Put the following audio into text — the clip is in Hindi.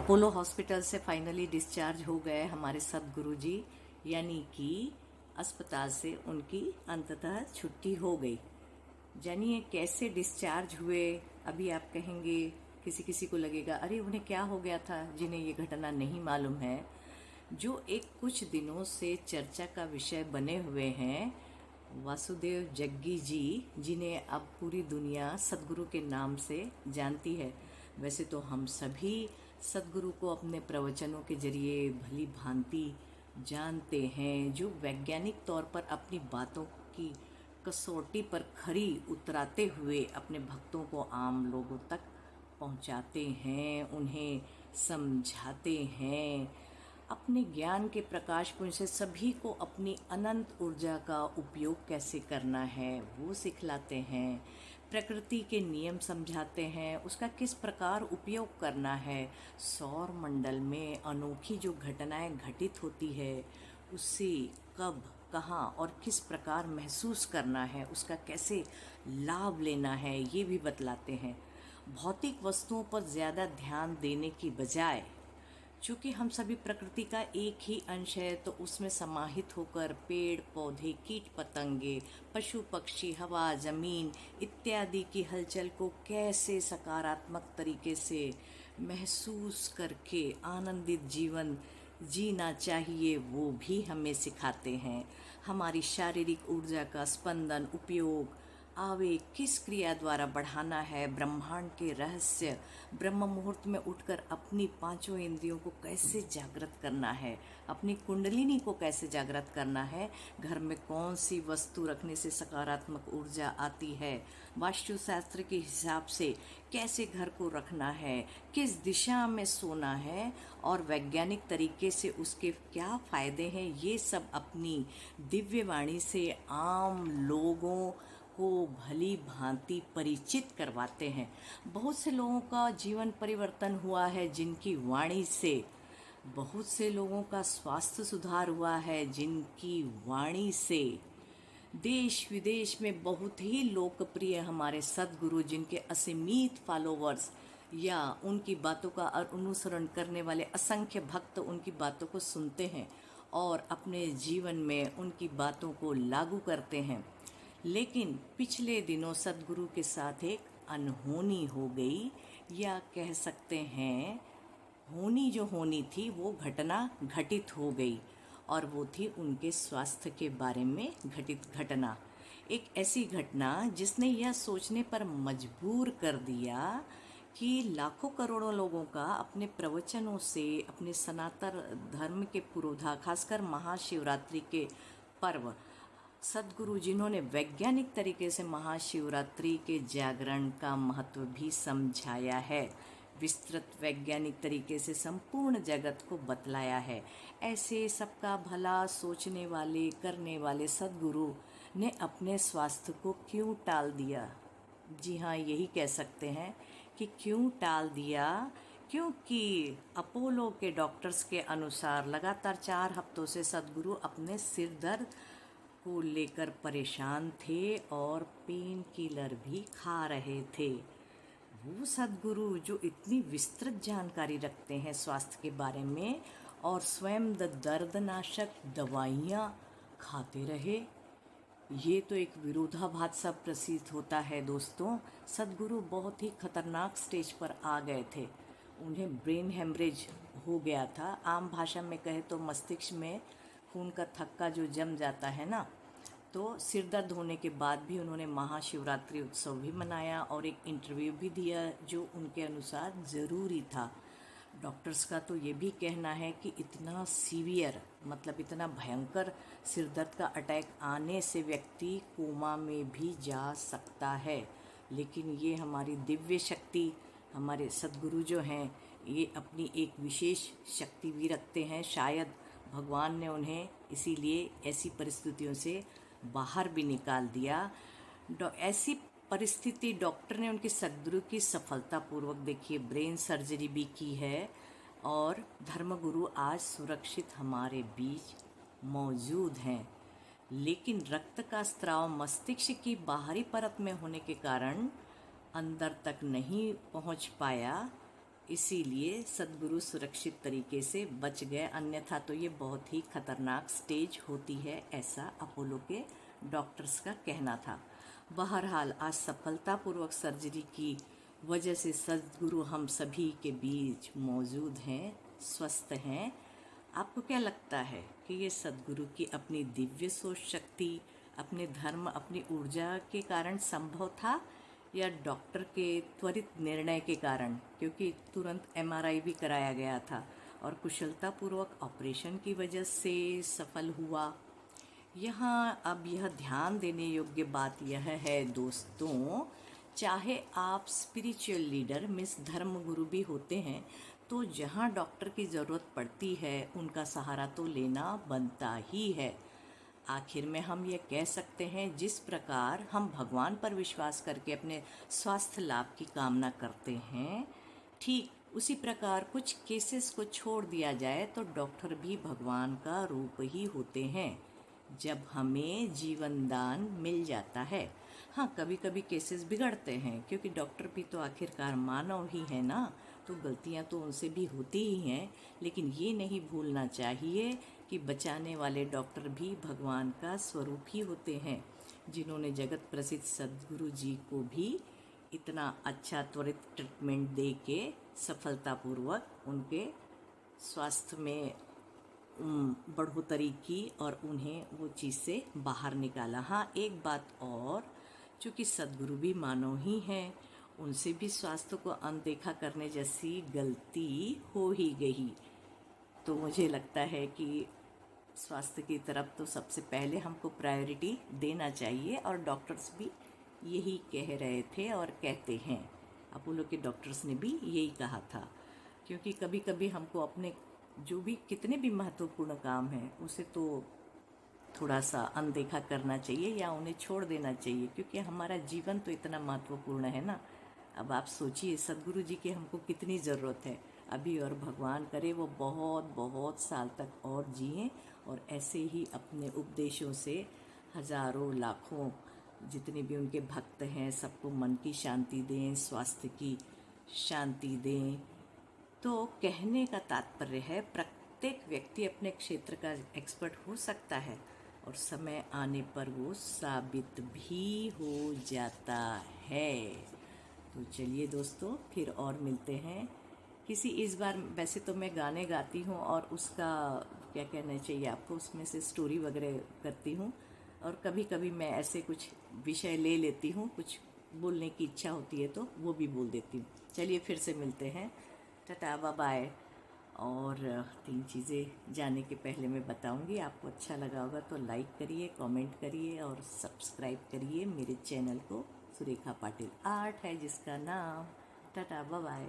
अपोलो हॉस्पिटल से फाइनली डिस्चार्ज हो गए हमारे सदगुरु जी, यानी कि अस्पताल से उनकी अंततः छुट्टी हो गई। जानिए कैसे डिस्चार्ज हुए। अभी आप कहेंगे, किसी किसी को लगेगा अरे उन्हें क्या हो गया था, जिन्हें ये घटना नहीं मालूम है। जो एक कुछ दिनों से चर्चा का विषय बने हुए हैं, वासुदेव जग्गी जी, जिन्हें अब पूरी दुनिया सदगुरु के नाम से जानती है। वैसे तो हम सभी सदगुरु को अपने प्रवचनों के जरिए भली भांति जानते हैं, जो वैज्ञानिक तौर पर अपनी बातों की कसौटी पर खरी उतराते हुए अपने भक्तों को, आम लोगों तक पहुंचाते हैं, उन्हें समझाते हैं। अपने ज्ञान के प्रकाश पुंज से सभी को अपनी अनंत ऊर्जा का उपयोग कैसे करना है वो सिखलाते हैं। प्रकृति के नियम समझाते हैं, उसका किस प्रकार उपयोग करना है। सौर मंडल में अनोखी जो घटनाएं घटित होती है, उससे कब, कहाँ और किस प्रकार महसूस करना है, उसका कैसे लाभ लेना है, ये भी बतलाते हैं। भौतिक वस्तुओं पर ज़्यादा ध्यान देने की बजाय, चूँकि हम सभी प्रकृति का एक ही अंश है, तो उसमें समाहित होकर पेड़ पौधे, कीट पतंगे, पशु पक्षी, हवा, ज़मीन इत्यादि की हलचल को कैसे सकारात्मक तरीके से महसूस करके आनंदित जीवन जीना चाहिए, वो भी हमें सिखाते हैं। हमारी शारीरिक ऊर्जा का स्पंदन, उपयोग, आवेग किस क्रिया द्वारा बढ़ाना है, ब्रह्मांड के रहस्य, ब्रह्म मुहूर्त में उठकर अपनी पांचों इंद्रियों को कैसे जागृत करना है, अपनी कुंडलिनी को कैसे जागृत करना है, घर में कौन सी वस्तु रखने से सकारात्मक ऊर्जा आती है, वास्तुशास्त्र के हिसाब से कैसे घर को रखना है, किस दिशा में सोना है और वैज्ञानिक तरीके से उसके क्या फायदे हैं, ये सब अपनी दिव्य वाणी से आम लोगों को भली भांति परिचित करवाते हैं। बहुत से लोगों का जीवन परिवर्तन हुआ है जिनकी वाणी से, बहुत से लोगों का स्वास्थ्य सुधार हुआ है जिनकी वाणी से। देश विदेश में बहुत ही लोकप्रिय हमारे सदगुरु, जिनके असीमित फॉलोवर्स या उनकी बातों का अनुसरण करने वाले असंख्य भक्त उनकी बातों को सुनते हैं और अपने जीवन में उनकी बातों को लागू करते हैं। लेकिन पिछले दिनों सदगुरु के साथ एक अनहोनी हो गई, या कह सकते हैं होनी जो होनी थी वो घटना घटित हो गई, और वो थी उनके स्वास्थ्य के बारे में घटित घटना। एक ऐसी घटना जिसने यह सोचने पर मजबूर कर दिया कि लाखों करोड़ों लोगों का अपने प्रवचनों से, अपने सनातन धर्म के पुरोधा, खासकर महाशिवरात्रि के पर्व, सदगुरु जिन्होंने वैज्ञानिक तरीके से महाशिवरात्रि के जागरण का महत्व भी समझाया है, विस्तृत वैज्ञानिक तरीके से संपूर्ण जगत को बतलाया है, ऐसे सबका भला सोचने वाले, करने वाले सदगुरु ने अपने स्वास्थ्य को क्यों टाल दिया। जी हाँ, यही कह सकते हैं कि क्यों टाल दिया, क्योंकि अपोलो के डॉक्टर्स के अनुसार लगातार 4 हफ्तों से सदगुरु अपने सिर दर्द को लेकर परेशान थे और पेन किलर भी खा रहे थे। वो सदगुरु जो इतनी विस्तृत जानकारी रखते हैं स्वास्थ्य के बारे में, और स्वयं दर्दनाशक दवाइयाँ खाते रहे, ये तो एक विरोधाभास सा प्रतीत होता है। दोस्तों, सदगुरु बहुत ही खतरनाक स्टेज पर आ गए थे। उन्हें ब्रेन हेमरेज हो गया था। आम भाषा में कहे तो मस्तिष्क में खून का थक्का जो जम जाता है ना, तो सिर दर्द होने के बाद भी उन्होंने महाशिवरात्रि उत्सव भी मनाया और एक इंटरव्यू भी दिया जो उनके अनुसार ज़रूरी था। डॉक्टर्स का तो ये भी कहना है कि इतना सीवियर, मतलब इतना भयंकर सिर दर्द का अटैक आने से व्यक्ति कोमा में भी जा सकता है। लेकिन ये हमारी दिव्य शक्ति, हमारे सदगुरु जो हैं, ये अपनी एक विशेष शक्ति भी रखते हैं। शायद भगवान ने उन्हें इसीलिए ऐसी परिस्थितियों से बाहर भी निकाल दिया। ऐसी परिस्थिति डॉक्टर ने उनकी सदगुरु की सफलतापूर्वक, देखिए, ब्रेन सर्जरी भी की है, और धर्मगुरु आज सुरक्षित हमारे बीच मौजूद हैं। लेकिन रक्त का स्राव मस्तिष्क की बाहरी परत में होने के कारण अंदर तक नहीं पहुंच पाया, इसीलिए सद्गुरु सुरक्षित तरीके से बच गए, अन्यथा तो ये बहुत ही खतरनाक स्टेज होती है, ऐसा अपोलो के डॉक्टर्स का कहना था। बहरहाल आज सफलतापूर्वक सर्जरी की वजह से सद्गुरु हम सभी के बीच मौजूद हैं, स्वस्थ हैं। आपको क्या लगता है कि ये सद्गुरु की अपनी दिव्य सोच शक्ति, अपने धर्म, अपनी ऊर्जा के कारण संभव था या डॉक्टर के त्वरित निर्णय के कारण, क्योंकि तुरंत एमआरआई भी कराया गया था और कुशलतापूर्वक ऑपरेशन की वजह से सफल हुआ। यहाँ अब यह ध्यान देने योग्य बात यह है दोस्तों, चाहे आप स्पिरिचुअल लीडर मिस धर्म गुरु भी होते हैं, तो जहाँ डॉक्टर की ज़रूरत पड़ती है उनका सहारा तो लेना बनता ही है। आखिर में हम ये कह सकते हैं, जिस प्रकार हम भगवान पर विश्वास करके अपने स्वास्थ्य लाभ की कामना करते हैं, ठीक उसी प्रकार कुछ केसेस को छोड़ दिया जाए तो डॉक्टर भी भगवान का रूप ही होते हैं जब हमें जीवन दान मिल जाता है। हाँ, कभी कभी केसेस बिगड़ते हैं, क्योंकि डॉक्टर भी तो आखिरकार मानव ही है ना, तो गलतियाँ तो उनसे भी होती ही हैं। लेकिन ये नहीं भूलना चाहिए कि बचाने वाले डॉक्टर भी भगवान का स्वरूप ही होते हैं, जिन्होंने जगत प्रसिद्ध सद्गुरु जी को भी इतना अच्छा त्वरित ट्रीटमेंट दे के सफलतापूर्वक उनके स्वास्थ्य में बढ़ोतरी की और उन्हें वो चीज़ से बाहर निकाला। हाँ, एक बात और, चूँकि सद्गुरु भी मानव ही हैं, उनसे भी स्वास्थ्य को अनदेखा करने जैसी गलती हो ही गई। तो मुझे लगता है कि स्वास्थ्य की तरफ तो सबसे पहले हमको प्रायोरिटी देना चाहिए, और डॉक्टर्स भी यही कह रहे थे और कहते हैं। अपोलो के डॉक्टर्स ने भी यही कहा था, क्योंकि कभी कभी हमको अपने जो भी कितने भी महत्वपूर्ण काम हैं उसे तो थोड़ा सा अनदेखा करना चाहिए या उन्हें छोड़ देना चाहिए, क्योंकि हमारा जीवन तो इतना महत्वपूर्ण है ना। अब आप सोचिए, सद्गुरु जी की हमको कितनी ज़रूरत है अभी, और भगवान करे वो बहुत बहुत साल तक और जिएं और ऐसे ही अपने उपदेशों से हजारों लाखों जितने भी उनके भक्त हैं सबको मन की शांति दें, स्वास्थ्य की शांति दें। तो कहने का तात्पर्य है, प्रत्येक व्यक्ति अपने क्षेत्र का एक्सपर्ट हो सकता है और समय आने पर वो साबित भी हो जाता है। तो चलिए दोस्तों, फिर और मिलते हैं किसी, इस बार वैसे तो मैं गाने गाती हूँ और उसका क्या कहना चाहिए आपको, उसमें से स्टोरी वगैरह करती हूँ, और कभी कभी मैं ऐसे कुछ विषय ले लेती हूँ, कुछ बोलने की इच्छा होती है तो वो भी बोल देती हूँ। चलिए फिर से मिलते हैं, टाटा बाय बाय। और 3 चीज़ें जाने के पहले मैं बताऊंगी, आपको अच्छा लगा होगा तो लाइक करिए, कमेंट करिए और सब्सक्राइब करिए मेरे चैनल को। सुरेखा पाटिल आर्ट है जिसका नाम। Tata bye bye.